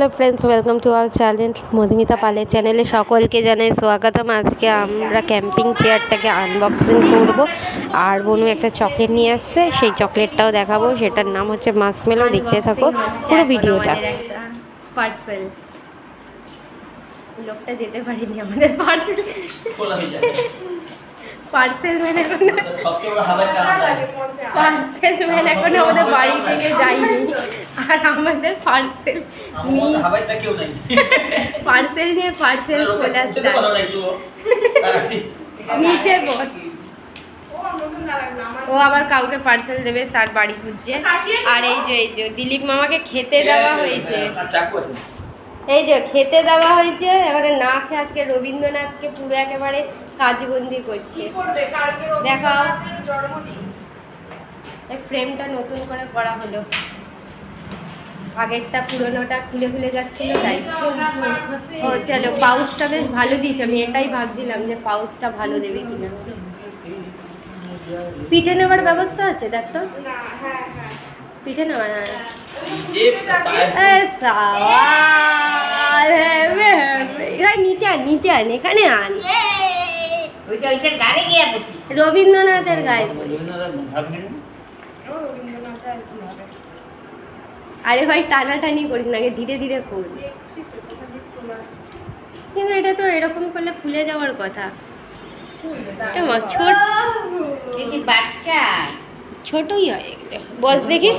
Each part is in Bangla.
Hello friends, welcome to our channel Madhumita पालेर चैनले सकलके जानाई स्वागतम। आज के आमरा कैम्पिंग चेयरटाके आनबक्सिंग करब और बनु एक चकलेट निये आसছে সেই চকলেটটাও দেখাবো। সেটার নাম হচ্ছে মার্শমেলো। দেখতে থাকো পুরো ভিডিওটা। পার্সেল লোকটা যেতে পারেনি আমাদের পার্সেল খোলা হয়ে যায়। পার্সেল ম্যান এখন আমাদের বাড়ি থেকে যায়নি আর আমাদের পার্সেল পার্সেল নিয়ে পার্সেল খোলা নিচে বস। ও আবার কাউকে পার্সেল দেবে, তার বাড়ি খুঁজছে। আর এই যে দিলীপ মামাকে খেতে দেওয়া হয়েছে, এই যে খেতে দেওয়া হয়েছে। এবারে না খেয়ে আজকে রবীন্দ্রনাথকে পুরো একেবারে কাজবন্দি করছে। দেখাও এই ফ্রেমটা নতুন করে করা হলো, আগেরটা পুরোনোটা খুলে খুলে যাচ্ছিল তাই। ও চলো, পাউচটা বেশ ভালো দিয়েছে। আমি এটাই ভাবছিলাম যে পাউচটা ভালো দেবে কিনা। পিঠে নেওয়ার ব্যবস্থা আছে দেখ তো। পিঠে নেওয়ার নিচে আন এখানে আন। রবীন্দ্রনাথের গায়ে আরে ভাই টানাটানি করিস না, ধীরে ধীরে খোল। কিন্তু এটা তো এরকম করলে খুলে যাওয়ার কথা। ছোটই হয় এগুলো। বস দেখি।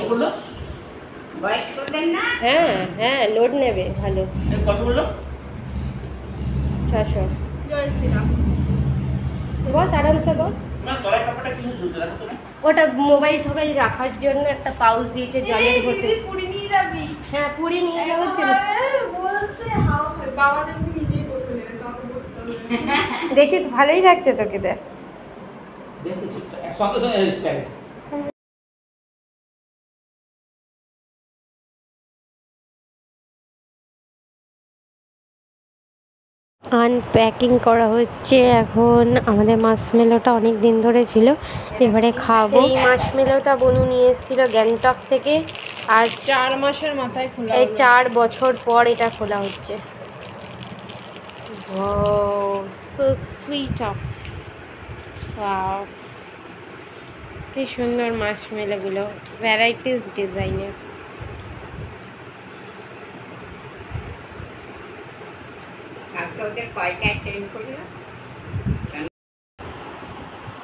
হ্যাঁ হ্যাঁ, লোড নেবে ভালো। 600। বস আরামসে বস। ওটা মোবাইল টোবাইল রাখার জন্য একটা পাউচ দিয়েছে জলের বোতল। হ্যাঁ পুরি নিয়ে যাওয়ার জন্য। দেখি ভালোই লাগছে তোকে। দেখ আনপ্যাকিং করা হচ্ছে এখন। আমাদের মার্শমেলোটা অনেক দিন ধরে ছিল, এবারে খাবো। এই মার্শমেলোটা বনু নিয়ে এসেছিল গ্যাংটক থেকে। আজ 4 মাসের মাথায় খোলা, এই 4 বছর পর এটা খোলা হচ্ছে। সো সুইট অফ ওয়াও, কি সুন্দর মার্শমেলোগুলো, ভ্যারাইটিস ডিজাইনের।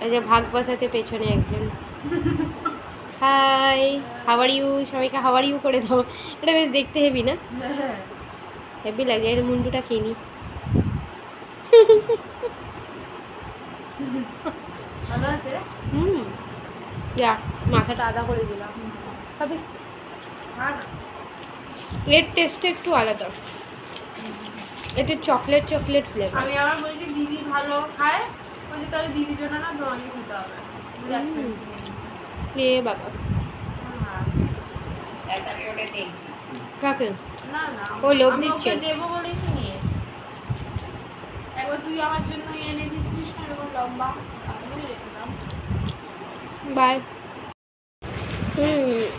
এই যে ভাগ বসাতে পেছনে একজন। Hi, how are you? সবাইকে হাউ আর ইউ করে দাও। এটা বেশ দেখতে হেভি না? হেভি লাগে। এর মুন্ডুটা খেয়ে নি। মাথাটা আদা করে দিলাম। এর টেস্ট একটু আলাদা, এটা চকলেট চকলেট ফ্লেভার। আমি আবার বলি দিদি ভালো খায়, বলি তাহলে দিদির জন্য না দোয়ানি খেতে হবে। এ বাবা, কাকে না না ও লোভ দিচ্ছে। দেবো বলেই তো নিয়ে এসে। একবার তুই আমার জন্য এনে দিয়েছিস না এরকম লম্বা, আমি রেখে দাম। বাই।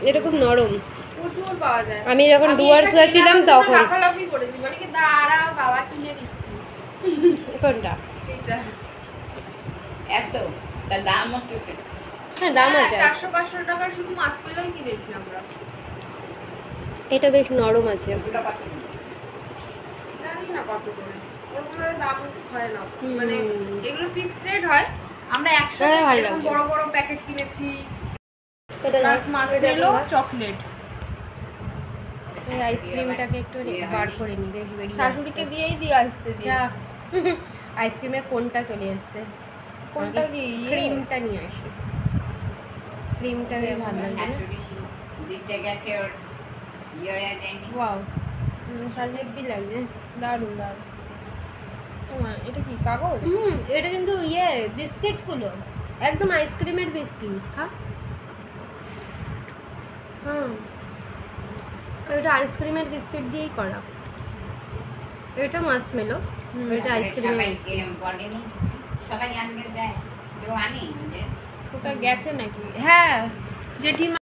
এরকম নরম প্রচুর পাওয়া যায়। আমি যখন ডুয়ার্স গেছিলাম তখন লাফালাফি করেছি, মানে কি দাঁড়া বাবা কিনে দিচ্ছি। কোনটা? এটা এত তার দাম কত? হ্যাঁ দাম আছে। 400-500 টাকার শুধু মার্শমেলোই কিনেছি আমরা। এটা বেশ নরম আছে। জানি না কত করে, ওগুলোর দাম হয় না, মানে এগুলো ফিক্সড রেট হয়। আমরা একসাথে এরকম বড় বড় প্যাকেট কিনেছি। এটা মার্শমেলো চকলেট। এই আইসক্রিমটাকে একটু বার করে নি, বেশ বেরিয়ে। শাশুড়িকে দিয়েই দিয়ে আসতে দিই। আইসক্রিমের কোনটা চলে এসেছে? কোনটা কি? ক্রিমটা নিয়ে আসি। ক্রিমটা বেশ ভালো লাগে। দিতে গেছে ওর ইয়ে দেয়নি। ওয়াও, হেভি লাগে। দারুণ দারুণ। এটা কি কাগজ? এটা কিন্তু বিস্কিটগুলো একদম আইসক্রিমের বিস্কিট। এটা আইসক্রিমের বিস্কিট দিয়েই করা। এটা মার্শমেলো, এটা আইসক্রিমের। সবাই আনবে দেয়, কেউ আনি। ওটা গেছে নাকি? হ্যাঁ জেঠিমা